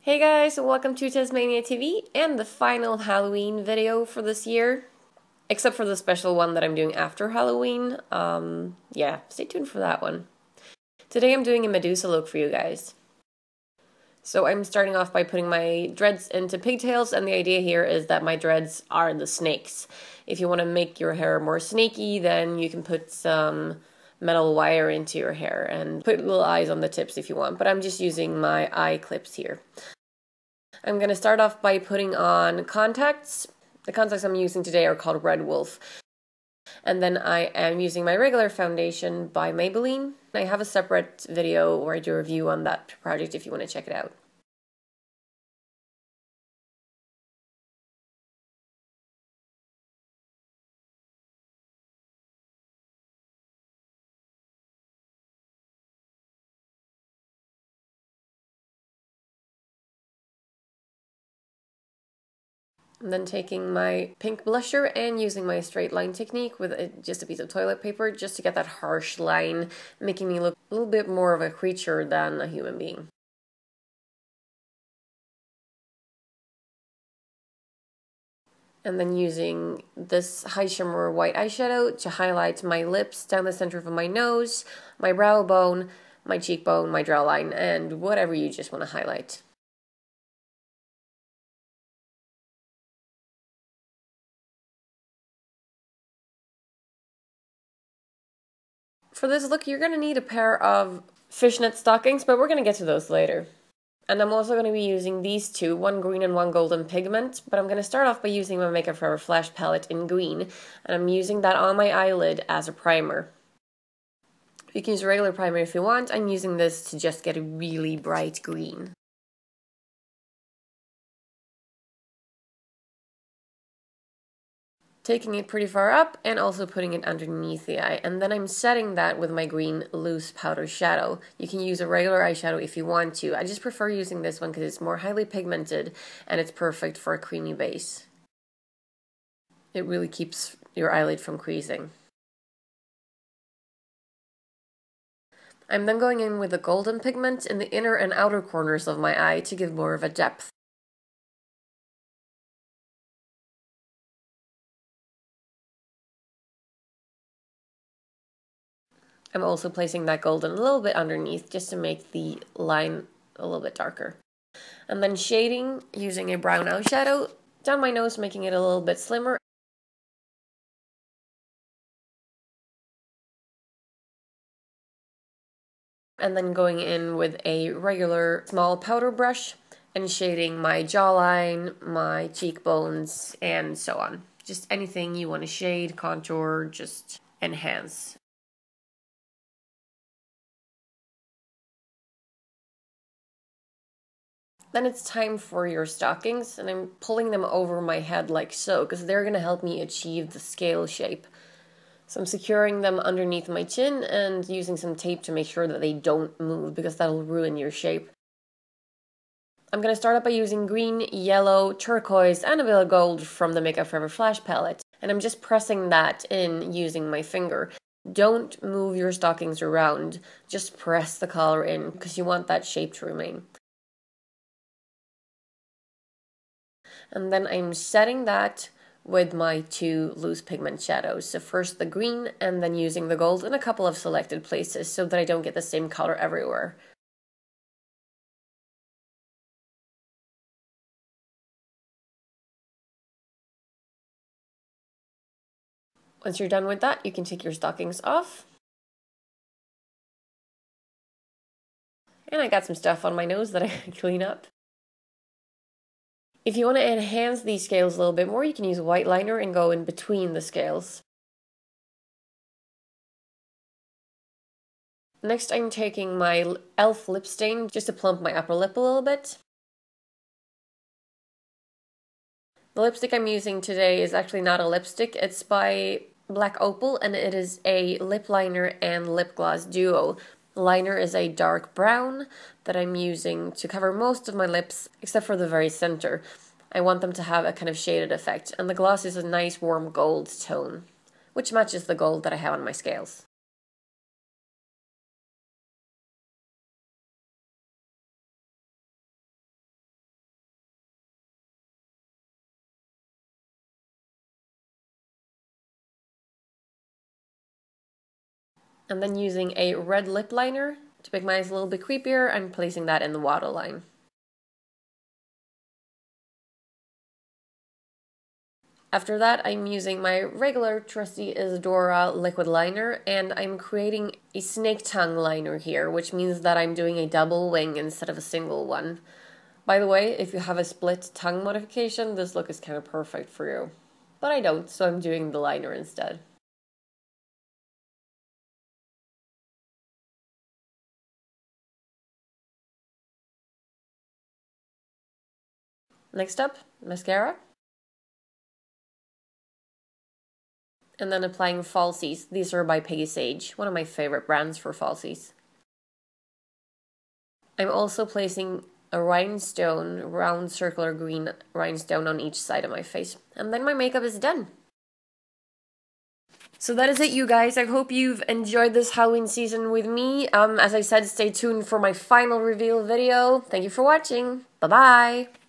Hey guys, welcome to Tasmania TV and the final Halloween video for this year. Except for the special one that I'm doing after Halloween. Yeah, stay tuned for that one. Today I'm doing a Medusa look for you guys. So I'm starting off by putting my dreads into pigtails, and the idea here is that my dreads are the snakes. If you want to make your hair more snaky, then you can put some metal wire into your hair and put little eyes on the tips if you want, but I'm just using my eye clips here. I'm going to start off by putting on contacts. The contacts I'm using today are called Red Wolf. And then I am using my regular foundation by Maybelline. I have a separate video where I do a review on that project if you want to check it out. And then taking my pink blusher and using my straight line technique with just a piece of toilet paper just to get that harsh line, making me look a little bit more of a creature than a human being. And then using this high shimmer white eyeshadow to highlight my lips down the center of my nose, my brow bone, my cheekbone, my jawline, and whatever you just want to highlight. For this look, you're going to need a pair of fishnet stockings, but we're going to get to those later. And I'm also going to be using these two, one green and one golden pigment, but I'm going to start off by using my Makeup Forever Flash palette in green, and I'm using that on my eyelid as a primer. You can use a regular primer if you want. I'm using this to just get a really bright green. Taking it pretty far up and also putting it underneath the eye. And then I'm setting that with my green loose powder shadow. You can use a regular eyeshadow if you want to. I just prefer using this one because it's more highly pigmented and it's perfect for a creamy base. It really keeps your eyelid from creasing. I'm then going in with the golden pigment in the inner and outer corners of my eye to give more of a depth. I'm also placing that golden a little bit underneath just to make the line a little bit darker. And then shading using a brown eyeshadow down my nose, making it a little bit slimmer. And then going in with a regular small powder brush and shading my jawline, my cheekbones, and so on. Just anything you want to shade, contour, just enhance. Then it's time for your stockings, and I'm pulling them over my head like so, because they're going to help me achieve the scale shape. So I'm securing them underneath my chin and using some tape to make sure that they don't move, because that'll ruin your shape. I'm going to start up by using green, yellow, turquoise, and a bit of gold from the Makeup Forever Flash palette, and I'm just pressing that in using my finger. Don't move your stockings around, just press the color in, because you want that shape to remain. And then I'm setting that with my two loose pigment shadows. So first the green and then using the gold in a couple of selected places so that I don't get the same color everywhere. Once you're done with that, you can take your stockings off. And I got some stuff on my nose that I clean up. If you want to enhance these scales a little bit more, you can use a white liner and go in between the scales. Next, I'm taking my e.l.f. lip stain just to plump my upper lip a little bit. The lipstick I'm using today is actually not a lipstick, it's by Black Opal, and it is a lip liner and lip gloss duo. The liner is a dark brown that I'm using to cover most of my lips, except for the very center. I want them to have a kind of shaded effect, and the gloss is a nice warm gold tone, which matches the gold that I have on my scales. And then using a red lip liner to make my eyes a little bit creepier and placing that in the waterline. After that, I'm using my regular trusty Isadora liquid liner, and I'm creating a snake tongue liner here, which means that I'm doing a double wing instead of a single one. By the way, if you have a split tongue modification, this look is kind of perfect for you. But I don't, so I'm doing the liner instead. Next up, mascara. And then applying falsies. These are by Peggy Sage, one of my favorite brands for falsies. I'm also placing a rhinestone, round circular green rhinestone on each side of my face. And then my makeup is done. So that is it, you guys. I hope you've enjoyed this Halloween season with me. As I said, stay tuned for my final reveal video. Thank you for watching. Bye-bye.